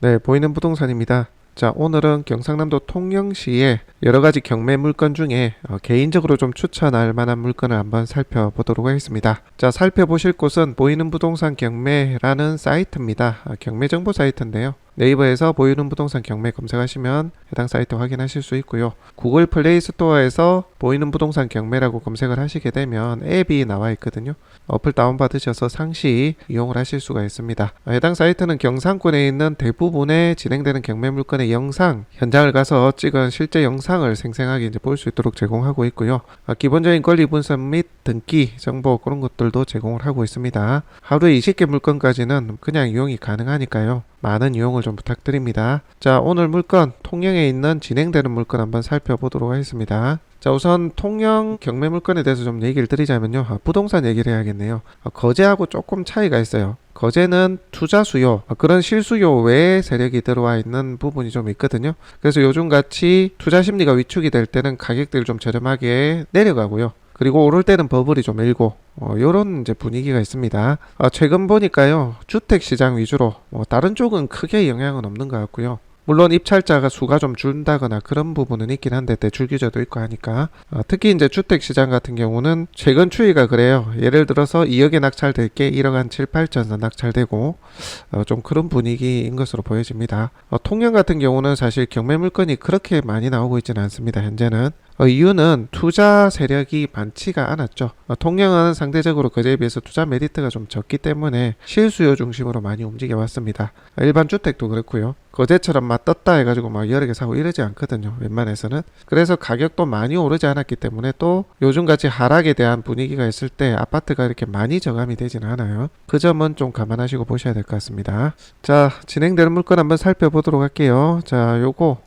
네, 보이는 부동산입니다. 자, 오늘은 경상남도 통영시의 여러가지 경매 물건 중에 개인적으로 좀 추천할 만한 물건을 한번 살펴보도록 하겠습니다. 자, 살펴보실 곳은 보이는 부동산 경매라는 사이트입니다. 경매 정보 사이트인데요. 네이버에서 보이는 부동산 경매 검색하시면 해당 사이트 확인하실 수 있고요. 구글 플레이 스토어에서 보이는 부동산 경매라고 검색을 하시게 되면 앱이 나와 있거든요. 어플 다운받으셔서 상시 이용을 하실 수가 있습니다. 해당 사이트는 경상권에 있는 대부분의 진행되는 경매 물건의 영상, 현장을 가서 찍은 실제 영상을 생생하게 이제 볼 수 있도록 제공하고 있고요. 기본적인 권리 분석 및 등기 정보 그런 것들도 제공을 하고 있습니다. 하루에 20개 물건까지는 그냥 이용이 가능하니까요. 많은 이용을 좀 부탁드립니다. 자, 오늘 물건 통영에 있는 진행되는 물건 한번 살펴보도록 하겠습니다. 자, 우선 통영 경매 물건에 대해서 좀 얘기를 드리자면요. 부동산 얘기를 해야겠네요. 거제하고 조금 차이가 있어요. 거제는 투자 수요, 그런 실수요 외에 세력이 들어와 있는 부분이 좀 있거든요. 그래서 요즘같이 투자 심리가 위축이 될 때는 가격들이 좀 저렴하게 내려가고요. 그리고 오를 때는 버블이 좀 일고 요런 이제 분위기가 있습니다. 최근 보니까요, 주택 시장 위주로 다른 쪽은 크게 영향은 없는 것 같고요. 물론 입찰자가 수가 좀 준다거나 그런 부분은 있긴 한데 대출 규제도 있고 하니까 특히 이제 주택 시장 같은 경우는 최근 추이가 그래요. 예를 들어서 2억에 낙찰될 게 1억 한 7, 8천에 낙찰되고 좀 그런 분위기인 것으로 보여집니다. 통영 같은 경우는 사실 경매 물건이 그렇게 많이 나오고 있지는 않습니다. 현재는. 이유는 투자 세력이 많지가 않았죠. 통영은 상대적으로 거제에 비해서 투자 메리트가 좀 적기 때문에 실수요 중심으로 많이 움직여 왔습니다. 일반 주택도 그렇고요. 거제처럼 막 떴다 해가지고 막 여러 개 사고 이러지 않거든요. 웬만해서는. 그래서 가격도 많이 오르지 않았기 때문에 또 요즘같이 하락에 대한 분위기가 있을 때 아파트가 이렇게 많이 저감이 되지는 않아요. 그 점은 좀 감안하시고 보셔야 될 것 같습니다. 자, 진행되는 물건 한번 살펴보도록 할게요. 자, 요거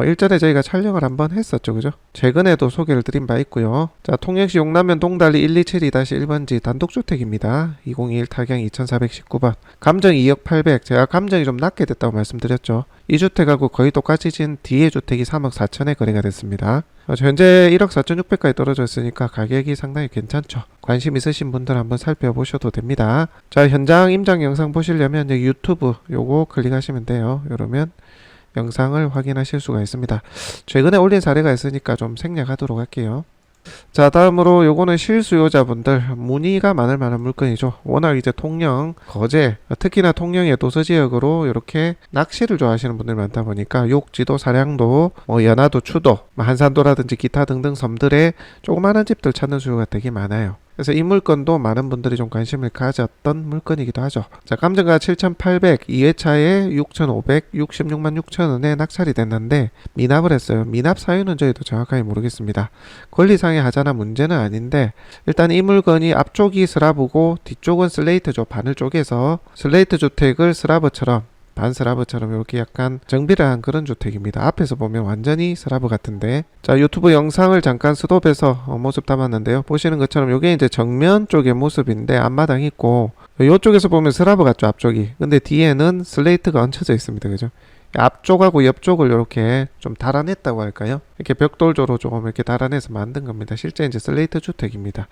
일전에 저희가 촬영을 한번 했었죠. 그죠? 최근에도 소개를 드린 바 있고요. 자, 통영시 용남면 동달리 127-1번지 단독주택입니다. 2021 타경 2419번. 감정 2억 800. 제가 감정이 좀 낮게 됐다고 말씀드렸죠. 이 주택하고 거의 똑같이 진 뒤에 주택이 3억 4천에 거래가 됐습니다. 현재 1억 4,600까지 떨어져 있으니까 가격이 상당히 괜찮죠. 관심 있으신 분들 한번 살펴보셔도 됩니다. 자, 현장 임장 영상 보시려면 여기 유튜브 요거 클릭하시면 돼요. 이러면 영상을 확인하실 수가 있습니다. 최근에 올린 사례가 있으니까 좀 생략하도록 할게요. 자, 다음으로 요거는 실수요자분들 문의가 많을 만한 물건이죠. 워낙 이제 통영, 거제, 특히나 통영의 도서지역으로 이렇게 낚시를 좋아하시는 분들이 많다 보니까 욕지도, 사량도, 연화도, 추도, 한산도라든지 기타 등등 섬들에 조그마한 집들 찾는 수요가 되게 많아요. 그래서 이 물건도 많은 분들이 좀 관심을 가졌던 물건이기도 하죠. 자, 감정가 7,800, 2회차에 6,500, 66만 6천원에 낙찰이 됐는데 미납을 했어요. 미납 사유는 저희도 정확하게 모르겠습니다. 권리상의 하자나 문제는 아닌데 일단 이 물건이 앞쪽이 슬라브고 뒤쪽은 슬레이트죠. 바늘 쪽에서 슬레이트 주택을 슬라브처럼 반슬라브처럼 이렇게 약간 정비를 한 그런 주택입니다. 앞에서 보면 완전히 슬라브 같은데, 자, 유튜브 영상을 잠깐 스톱해서 모습 담았는데요. 보시는 것처럼 이게 이제 정면 쪽의 모습인데 앞마당 있고 이쪽에서 보면 슬라브 같죠, 앞쪽이. 근데 뒤에는 슬레이트가 얹혀져 있습니다. 그죠? 앞쪽하고 옆쪽을 이렇게 좀 달아냈다고 할까요? 이렇게 벽돌조로 조금 이렇게 달아내서 만든 겁니다. 실제 이제 슬레이트 주택입니다.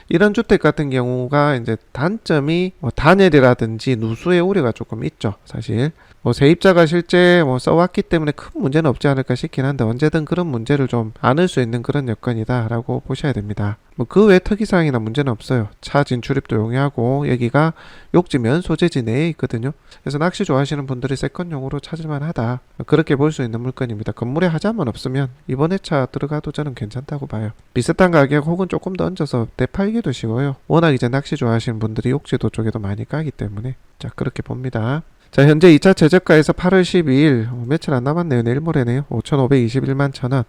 이런 주택 같은 경우가 이제 단점이 단열이라든지 누수의 우려가 조금 있죠. 사실 세입자가 실제 써왔기 때문에 큰 문제는 없지 않을까 싶긴 한데 언제든 그런 문제를 좀 안을 수 있는 그런 여건이다라고 보셔야 됩니다. 그 외 특이사항이나 문제는 없어요. 차 진출입도 용이하고 여기가 욕지면 소재지 내에 있거든요. 그래서 낚시 좋아하시는 분들이 세컨용으로 찾을만 하다. 그렇게 볼 수 있는 물건입니다. 건물에 하자만 없으면 이번 회차 들어가도 저는 괜찮다고 봐요. 비슷한 가격 혹은 조금 더 얹어서 되팔기도 쉬워요. 워낙 이제 낚시 좋아하시는 분들이 욕지도 쪽에도 많이 까기 때문에 자, 그렇게 봅니다. 자, 현재 2차 최저가에서 8월 12일 며칠 안 남았네요. 내일 모레네요. 5,521만 1,000원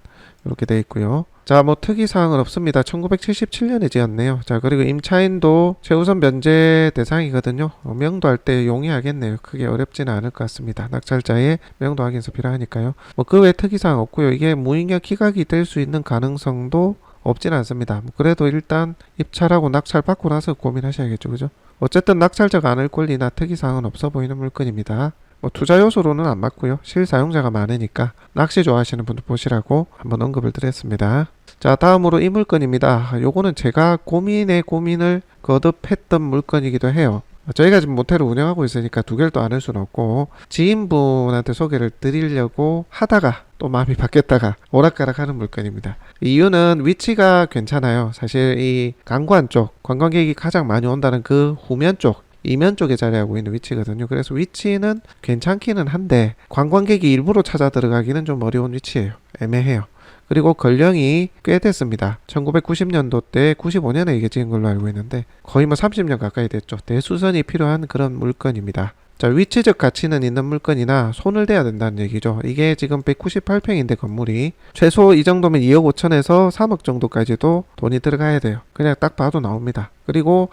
이렇게 돼 있고요. 자, 특이사항은 없습니다. 1977년에 지었네요. 자, 그리고 임차인도 최우선 변제 대상이거든요. 명도할 때 용이하겠네요. 크게 어렵지는 않을 것 같습니다. 낙찰자의 명도 확인서 필요하니까요. 그 외 특이사항 없고요. 이게 무인격 기각이 될 수 있는 가능성도 없지는 않습니다. 그래도 일단 입찰하고 낙찰 받고 나서 고민하셔야겠죠. 그죠? 어쨌든 낙찰자가 안을 권리나 특이사항은 없어 보이는 물건입니다. 투자 요소로는 안 맞고요. 실사용자가 많으니까 낚시 좋아하시는 분들 보시라고 한번 언급을 드렸습니다. 자, 다음으로 이 물건입니다. 요거는 제가 고민의 고민을 거듭했던 물건이기도 해요. 저희가 지금 모텔을 운영하고 있으니까 두 개를 또 안 할 수는 없고 지인분한테 소개를 드리려고 하다가 또 마음이 바뀌었다가 오락가락하는 물건입니다. 이유는 위치가 괜찮아요. 사실 이 강관 쪽 관광객이 가장 많이 온다는 그 후면 쪽 이면 쪽에 자리하고 있는 위치거든요. 그래서 위치는 괜찮기는 한데 관광객이 일부러 찾아 들어가기는 좀 어려운 위치예요. 애매해요. 그리고 건령이 꽤 됐습니다. 1990년도 때 95년에 이게 찍은 걸로 알고 있는데 거의 뭐 30년 가까이 됐죠. 대수선이 필요한 그런 물건입니다. 자, 위치적 가치는 있는 물건이나 손을 대야 된다는 얘기죠. 이게 지금 198평인데 건물이 최소 이 정도면 2억 5천에서 3억 정도까지도 돈이 들어가야 돼요. 그냥 딱 봐도 나옵니다. 그리고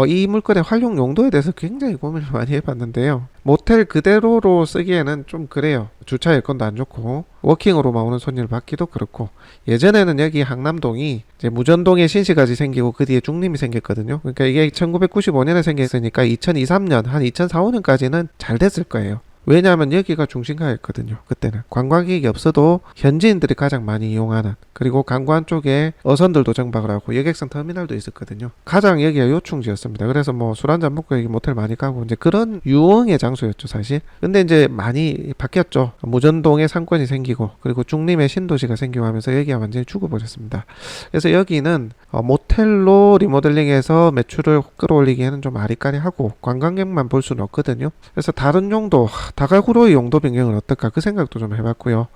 이 물건의 활용 용도에 대해서 굉장히 고민을 많이 해봤는데요. 모텔 그대로로 쓰기에는 좀 그래요. 주차 여건도 안 좋고 워킹으로만 오는 손님을 받기도 그렇고 예전에는 여기 항남동이 이제 무전동에 신시가지 생기고 그 뒤에 중림이 생겼거든요. 그러니까 이게 1995년에 생겼으니까 2023년 한 2004, 5년까지는 잘 됐을 거예요. 왜냐하면 여기가 중심가였거든요. 그때는 관광객이 없어도 현지인들이 가장 많이 이용하는, 그리고 강관 쪽에 어선들도 정박을 하고 여객선 터미널도 있었거든요. 가장 여기가 요충지였습니다. 그래서 뭐 술 한잔 먹고 여기 모텔 많이 가고 이제 그런 유흥의 장소였죠, 사실. 근데 이제 많이 바뀌었죠. 무전동에 상권이 생기고 그리고 중림에 신도시가 생기고 하면서 여기가 완전히 죽어버렸습니다. 그래서 여기는 모텔로 리모델링해서 매출을 끌어올리기에는 좀 아리까리하고 관광객만 볼 수는 없거든요. 그래서 다른 용도, 다가구로의 용도 변경은 어떨까 그 생각도 좀 해봤고요.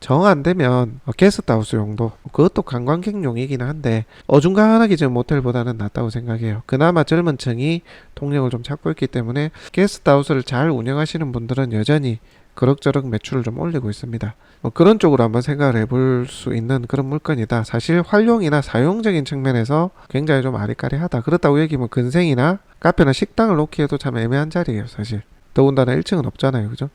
정 안되면 게스트하우스 용도, 그것도 관광객용이긴 한데 어중간하게 지금 모텔보다는 낫다고 생각해요. 그나마 젊은 층이 동력을 좀 찾고 있기 때문에 게스트하우스를 잘 운영하시는 분들은 여전히 그럭저럭 매출을 좀 올리고 있습니다. 그런 쪽으로 한번 생각을 해볼 수 있는 그런 물건이다. 사실 활용이나 사용적인 측면에서 굉장히 좀 아리까리하다. 그렇다고 여기 뭐 근생이나 카페나 식당을 놓기에도 참 애매한 자리예요, 사실. 더군다나 1층은 없잖아요, 그죠?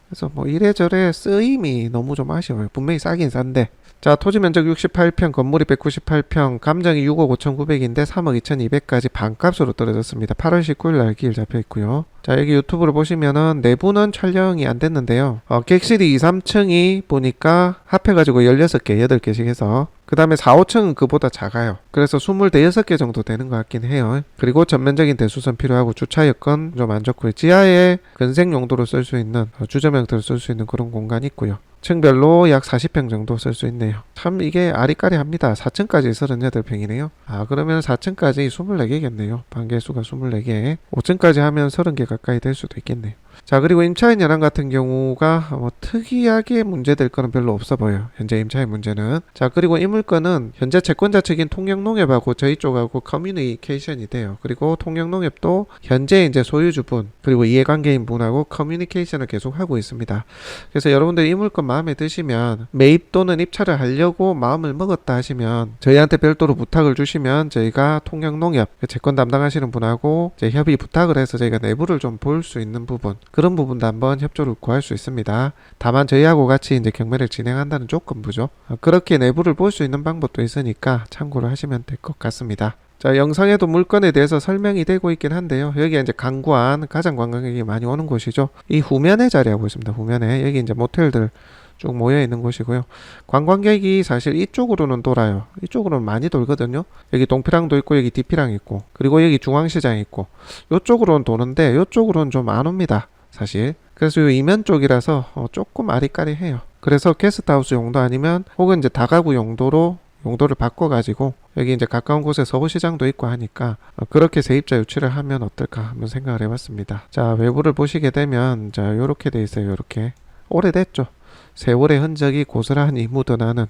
그래서 뭐 이래저래 쓰임이 너무 좀 아쉬워요. 분명히 싸긴 싼데. 자, 토지 면적 68평, 건물이 198평, 감정이 6억 5,900인데 3억 2,200까지 반값으로 떨어졌습니다. 8월 19일 날 기일 잡혀 있고요. 자, 여기 유튜브를 보시면은 내부는 촬영이 안 됐는데요. 객실이 2, 3층이 보니까 합해가지고 16개, 8개씩 해서 그 다음에 4, 5층은 그보다 작아요. 그래서 26개 정도 되는 것 같긴 해요. 그리고 전면적인 대수선 필요하고 주차 여건 좀 안 좋고요. 지하에 근생 용도로 쓸 수 있는 주조명들을 쓸 수 있는 그런 공간이 있고요. 층별로 약 40평 정도 쓸 수 있네요. 참 이게 아리까리합니다. 4층까지 38평이네요. 그러면 4층까지 24개겠네요. 반개수가 24개. 5층까지 하면 30개 가까이 될 수도 있겠네요. 자, 그리고 임차인 연한 같은 경우가 특이하게 문제될 거는 별로 없어 보여요. 현재 임차인 문제는. 자, 그리고 이 물건은 현재 채권자 측인 통영농협하고 저희 쪽하고 커뮤니케이션이 돼요. 그리고 통영농협도 현재 이제 소유주분 그리고 이해관계인 분하고 커뮤니케이션을 계속 하고 있습니다. 그래서 여러분들 이 물건 마음에 드시면 매입 또는 입찰을 하려고 마음을 먹었다 하시면 저희한테 별도로 부탁을 주시면 저희가 통영농협 채권 담당하시는 분하고 이제 협의 부탁을 해서 저희가 내부를 좀 볼 수 있는 부분, 그런 부분도 한번 협조를 구할 수 있습니다. 다만 저희하고 같이 이제 경매를 진행한다는 조건부죠. 그렇게 내부를 볼 수 있는 방법도 있으니까 참고를 하시면 될 것 같습니다. 자, 영상에도 물건에 대해서 설명이 되고 있긴 한데요. 여기가 이제 강구안, 가장 관광객이 많이 오는 곳이죠. 이 후면에 자리하고 있습니다. 후면에. 여기 이제 모텔들 쭉 모여 있는 곳이고요. 관광객이 사실 이쪽으로는 돌아요. 이쪽으로는 많이 돌거든요. 여기 동피랑도 있고 여기 디피랑 있고 그리고 여기 중앙시장 있고 이쪽으로는 도는데 이쪽으로는 좀 안 옵니다, 사실. 그래서 이 이면 쪽이라서 조금 아리까리해요. 그래서 게스트하우스 용도 아니면 혹은 이제 다가구 용도를 바꿔가지고 여기 이제 가까운 곳에 서울시장도 있고 하니까 그렇게 세입자 유치를 하면 어떨까 한번 생각을 해봤습니다. 자, 외부를 보시게 되면 자, 요렇게 돼 있어요. 요렇게 오래됐죠. 세월의 흔적이 고스란히 묻어나는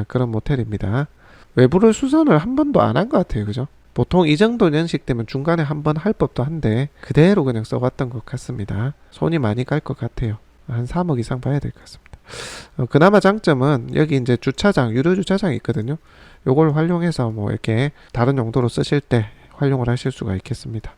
그런 모텔입니다. 외부를 수선을 한 번도 안 한 것 같아요, 그죠? 보통 이 정도 연식 되면 중간에 한 번 할 법도 한데 그대로 그냥 써봤던 것 같습니다. 손이 많이 갈 것 같아요. 한 3억 이상 봐야 될 것 같습니다. 그나마 장점은 여기 이제 주차장, 유료 주차장이 있거든요. 요걸 활용해서 뭐 이렇게 다른 용도로 쓰실 때 활용을 하실 수가 있겠습니다.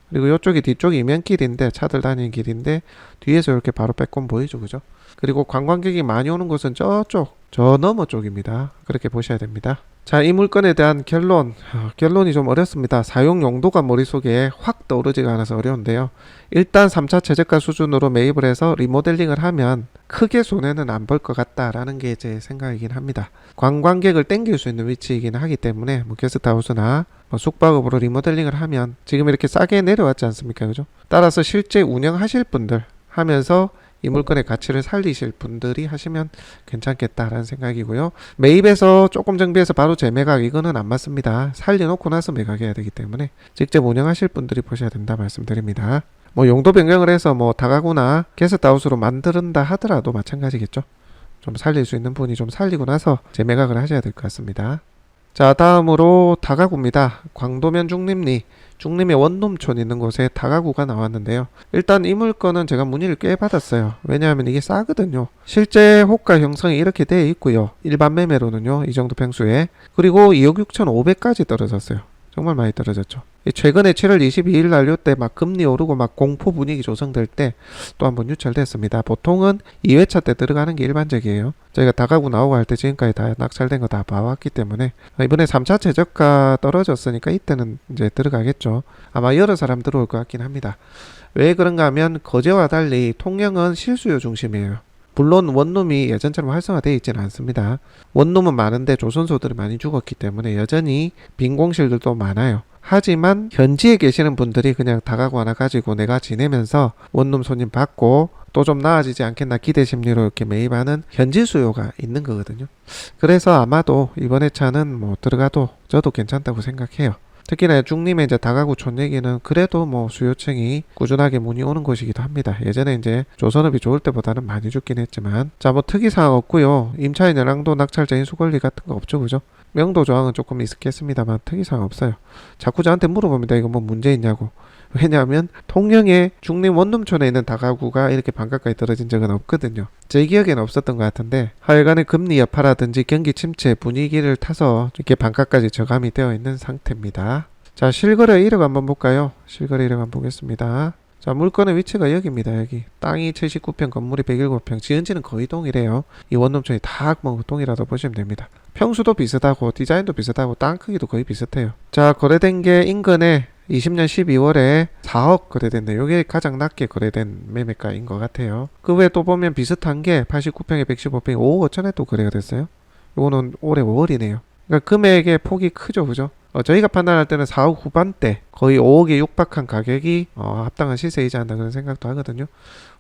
그리고 이쪽이 뒤쪽이 이면길인데 차들 다니는 길인데 뒤에서 이렇게 바로 빼꼼 보이죠, 그죠? 그리고 관광객이 많이 오는 곳은 저쪽, 저 너머 쪽입니다. 그렇게 보셔야 됩니다. 자, 이 물건에 대한 결론이 좀 어렵습니다. 사용 용도가 머릿속에 확 떠오르지가 않아서 어려운데요. 일단 3차 최저가 수준으로 매입을 해서 리모델링을 하면 크게 손해는 안 볼 것 같다라는 게 제 생각이긴 합니다. 관광객을 땡길 수 있는 위치이긴 하기 때문에 뭐 게스트하우스나 뭐 숙박업으로 리모델링을 하면 지금 이렇게 싸게 내려왔지 않습니까? 그죠? 따라서 실제 운영하실 분들 하면서 이 물건의 가치를 살리실 분들이 하시면 괜찮겠다라는 생각이고요. 매입해서 조금 정비해서 바로 재매각 이거는 안 맞습니다. 살려놓고 나서 매각해야 되기 때문에 직접 운영하실 분들이 보셔야 된다 말씀드립니다. 뭐 용도 변경을 해서 뭐 다가구나 게스트하우스로 만든다 하더라도 마찬가지겠죠. 좀 살릴 수 있는 분이 좀 살리고 나서 재매각을 하셔야 될 것 같습니다. 자, 다음으로 다가구입니다. 광도면 중림리, 중림의 원룸촌 있는 곳에 다가구가 나왔는데요. 일단 이 물건은 제가 문의를 꽤 받았어요. 왜냐하면 이게 싸거든요. 실제 호가 형성이 이렇게 되어 있고요. 일반 매매로는요. 이 정도 평수에. 그리고 2억 6,500까지 떨어졌어요. 정말 많이 떨어졌죠. 최근에 7월 22일 날 요때 막 금리 오르고 막 공포 분위기 조성될 때 또 한번 유찰됐습니다. 보통은 2회차 때 들어가는 게 일반적이에요. 저희가 다가구 나오고 할 때 지금까지 다 낙찰된 거 다 봐왔기 때문에 이번에 3차 최저가 떨어졌으니까 이때는 이제 들어가겠죠. 아마 여러 사람 들어올 것 같긴 합니다. 왜 그런가 하면 거제와 달리 통영은 실수요 중심이에요. 물론 원룸이 예전처럼 활성화되어 있지는 않습니다. 원룸은 많은데 조선소들이 많이 죽었기 때문에 여전히 빈공실들도 많아요. 하지만 현지에 계시는 분들이 그냥 다가구 하나 가지고 내가 지내면서 원룸 손님 받고 또 좀 나아지지 않겠나 기대 심리로 이렇게 매입하는 현지 수요가 있는 거거든요. 그래서 아마도 이번 회차는 뭐 들어가도 저도 괜찮다고 생각해요. 특히나 중림의 이제 다가구촌 얘기는 그래도 뭐 수요층이 꾸준하게 문의 오는 곳이기도 합니다. 예전에 이제 조선업이 좋을 때보다는 많이 죽긴 했지만 자 뭐 특이사항 없고요. 임차인 연항도 낙찰자 인수 권리 같은 거 없죠, 그죠? 명도 조항은 조금 있겠습니다만 특이사항 없어요. 자꾸 저한테 물어봅니다. 이거 뭐 문제 있냐고. 왜냐하면 통영의 중림 원룸촌에 있는 다가구가 이렇게 반가까지 떨어진 적은 없거든요. 제 기억에는 없었던 것 같은데 하여간에 금리 여파라든지 경기 침체 분위기를 타서 이렇게 반가까지 저감이 되어 있는 상태입니다. 자, 실거래 이력 한번 볼까요? 실거래 이력 한번 보겠습니다. 자, 물건의 위치가 여기입니다. 여기 땅이 79평, 건물이 107평, 지은지는 거의 동일해요. 이 원룸촌이 다 뭐 동일하다고 보시면 됩니다. 평수도 비슷하고 디자인도 비슷하고 땅 크기도 거의 비슷해요. 자, 거래된 게 인근에 20년 12월에 4억 거래됐네요. 이게 가장 낮게 거래된 매매가인 것 같아요. 그 외에 또 보면 비슷한 게 89평에 115평에 5억 5천에 또 거래가 됐어요. 이거는 올해 5월이네요. 그러니까 금액의 폭이 크죠, 그죠? 저희가 판단할 때는 4억 후반대 거의 5억에 육박한 가격이 합당한 시세이지 않나 그런 생각도 하거든요.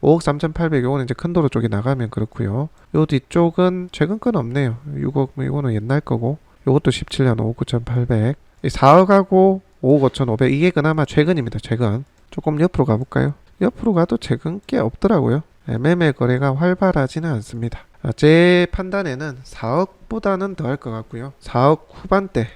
5억 3,800 요거는 이제 큰 도로 쪽에 나가면 그렇고요. 요 뒤쪽은 최근 건 없네요. 6억 이거는 옛날 거고 요것도 17년 5억 9,800 4억하고 5억 5,500 이게 그나마 최근입니다. 최근 조금 옆으로 가볼까요? 옆으로 가도 최근 꽤 없더라고요. 매매 거래가 활발하지는 않습니다. 제 판단에는 4억보다는 더 할 것 같고요. 4억 후반대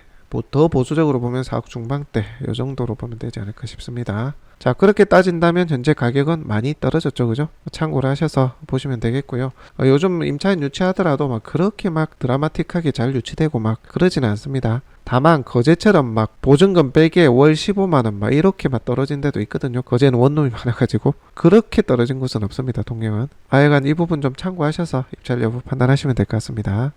더 보수적으로 보면 4억 중반대 이 정도로 보면 되지 않을까 싶습니다. 자, 그렇게 따진다면 현재 가격은 많이 떨어졌죠, 그죠? 참고를 하셔서 보시면 되겠고요. 요즘 임차인 유치하더라도 막 그렇게 막 드라마틱하게 잘 유치되고 막 그러지는 않습니다. 다만 거제처럼 막 보증금 빼기에 월 15만원 막 이렇게 막 떨어진 데도 있거든요. 거제는 원룸이 많아가지고 그렇게 떨어진 곳은 없습니다. 통영은. 하여간 이 부분 좀 참고하셔서 입찰 여부 판단하시면 될 것 같습니다.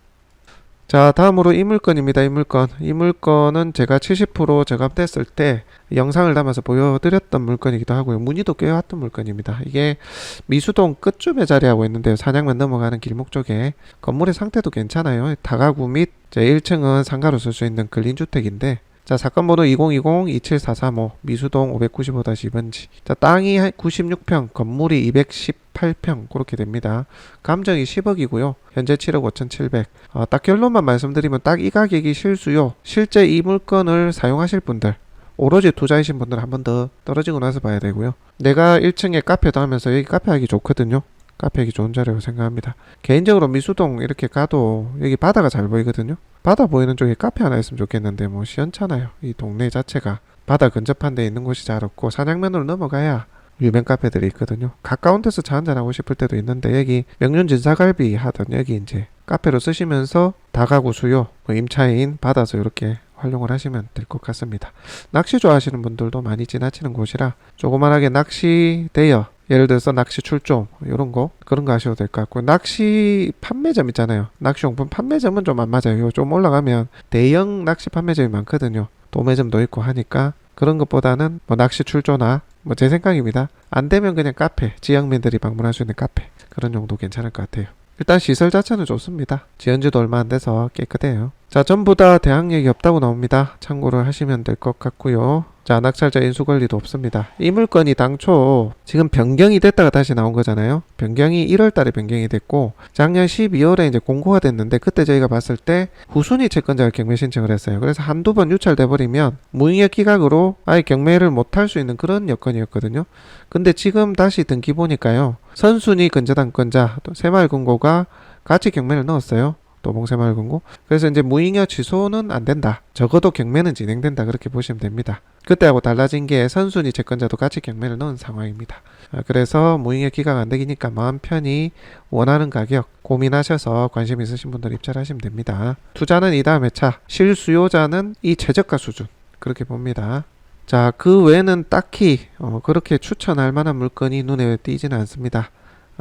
자, 다음으로 이 물건입니다. 이 물건은 제가 70% 저감됐을 때 영상을 담아서 보여드렸던 물건이기도 하고요. 문의도 꽤 왔던 물건입니다. 이게 미수동 끝쯤에 자리하고 있는데요. 사냥면 넘어가는 길목 쪽에 건물의 상태도 괜찮아요. 다가구 및 제 1층은 상가로 쓸 수 있는 근린주택인데 자, 사건 번호 2020-27435 미수동 595-2번지. 자, 땅이 96평, 건물이 218평 그렇게 됩니다. 감정이 10억이고요. 현재 7억 5,700. 딱 결론만 말씀드리면 딱 이 가격이 실수요. 실제 이 물건을 사용하실 분들, 오로지 투자이신 분들 한 번 더 떨어지고 나서 봐야 되고요. 내가 1층에 카페도 하면서 여기 카페 하기 좋거든요. 카페 하기 좋은 자리라고 생각합니다. 개인적으로 미수동 이렇게 가도 여기 바다가 잘 보이거든요. 바다 보이는 쪽에 카페 하나 있으면 좋겠는데 뭐 시원찮아요. 이 동네 자체가 바다 근접한 데 있는 곳이 잘 없고 사냥면으로 넘어가야 유명 카페들이 있거든요. 가까운 데서 차 한잔하고 싶을 때도 있는데 여기 명륜 진사갈비 하던 여기 이제 카페로 쓰시면서 다가구 수요 뭐 임차인 받아서 이렇게 활용을 하시면 될 것 같습니다. 낚시 좋아하시는 분들도 많이 지나치는 곳이라 조그만하게 낚시 대여 예를 들어서 낚시 출조 이런 거 그런 거 하셔도 될 것 같고 낚시 판매점 있잖아요. 낚시용품 판매점은 좀 안 맞아요. 좀 올라가면 대형 낚시 판매점이 많거든요. 도매점도 있고 하니까 그런 것보다는 뭐 낚시 출조나 뭐 제 생각입니다. 안 되면 그냥 카페 지역민들이 방문할 수 있는 카페 그런 정도 괜찮을 것 같아요. 일단 시설 자체는 좋습니다. 지은 지도 얼마 안 돼서 깨끗해요. 자, 전부 다 대항력이 없다고 나옵니다. 참고를 하시면 될 것 같고요. 자, 낙찰자 인수 권리도 없습니다. 이 물건이 당초 지금 변경이 됐다가 다시 나온 거잖아요. 변경이 1월 달에 변경이 됐고 작년 12월에 이제 공고가 됐는데 그때 저희가 봤을 때 후순위 채권자가 경매 신청을 했어요. 그래서 한두 번 유찰돼 버리면 무인력 기각으로 아예 경매를 못 할 수 있는 그런 여건이었거든요. 근데 지금 다시 등기 보니까요. 선순위 근저당권자 또 새마을금고가 같이 경매를 넣었어요. 도봉새마을금고. 그래서 이제 무잉여 취소는 안 된다. 적어도 경매는 진행된다. 그렇게 보시면 됩니다. 그때하고 달라진 게 선순위 채권자도 같이 경매를 넣은 상황입니다. 그래서 무잉여 기각 안 되기니까 마음 편히 원하는 가격 고민하셔서 관심 있으신 분들 입찰하시면 됩니다. 투자는 이 다음 회차, 실수요자는 이 최저가 수준 그렇게 봅니다. 자, 그 외에는 딱히 그렇게 추천할 만한 물건이 눈에 띄지는 않습니다.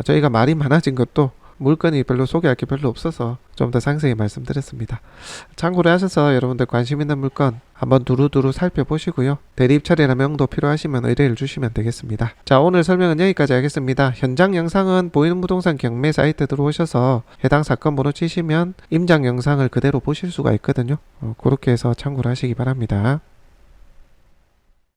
저희가 말이 많아진 것도 물건이 별로 소개할 게 별로 없어서 좀 더 상세히 말씀드렸습니다. 참고를 하셔서 여러분들 관심 있는 물건 한번 두루두루 살펴보시고요. 대리입찰이나 명도 필요하시면 의뢰를 주시면 되겠습니다. 자, 오늘 설명은 여기까지 하겠습니다. 현장 영상은 보이는 부동산 경매 사이트 들어오셔서 해당 사건 번호 치시면 임장 영상을 그대로 보실 수가 있거든요. 그렇게 해서 참고를 하시기 바랍니다.